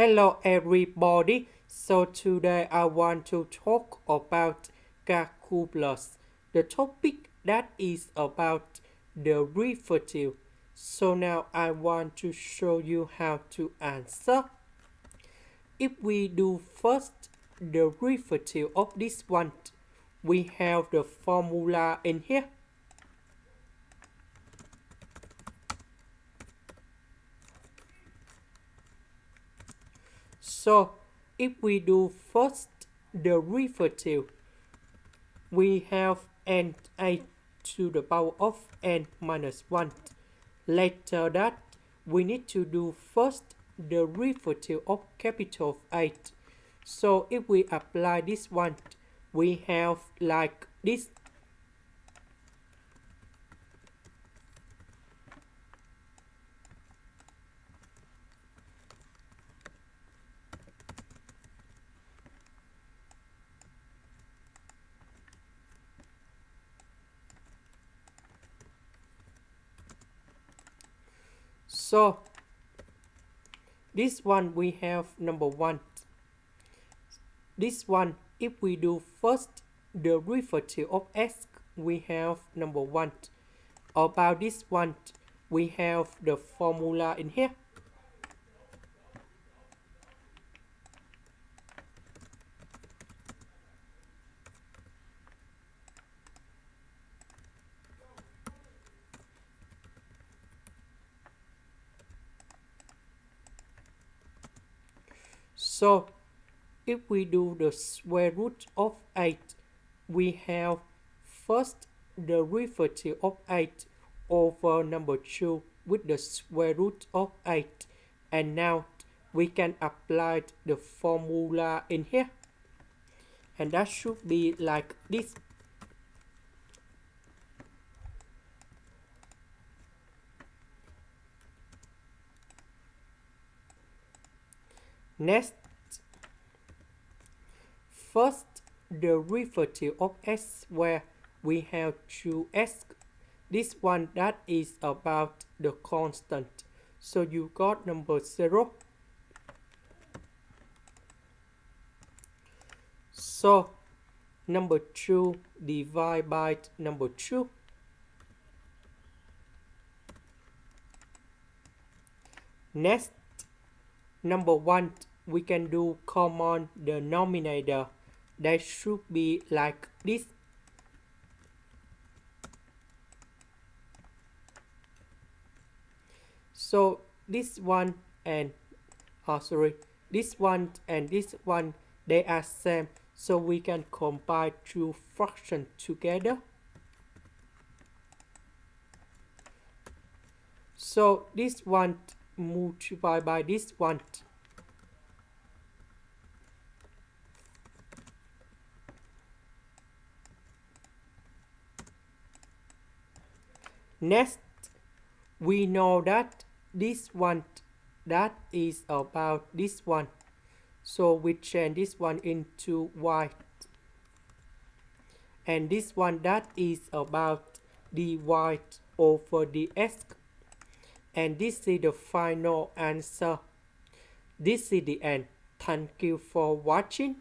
Hello everybody. So today I want to talk about calculus. The topic that is about the derivative. So now I want to show you how to answer. If we do first the derivative of this one, we have the formula in here. So if we do first the derivative, we have n8 to the power of n minus 1. Later that, we need to do first the derivative of capital 8. So if we apply this one, we have like this. So this one we have number 1. This one, if we do first the derivative of x, we have number 1. About this one, we have the formula in here. So if we do the square root of 8, we have first the derivative of 8 over number 2 with the square root of 8. And now we can apply the formula in here. And that should be like this. Next, first the derivative of x, where we have 2x. This one that is about the constant. So you got number 0. So number 2 divided by number 2. Next, number 1, we can do common denominator. That should be like this. So this one and this one and this one, they are same. So we can combine two fractions together. So this one multiplied by this one. Next, we know that this one that is about this one. So we change this one into y. And this one that is about dy over dx. And this is the final answer. This is the end. Thank you for watching.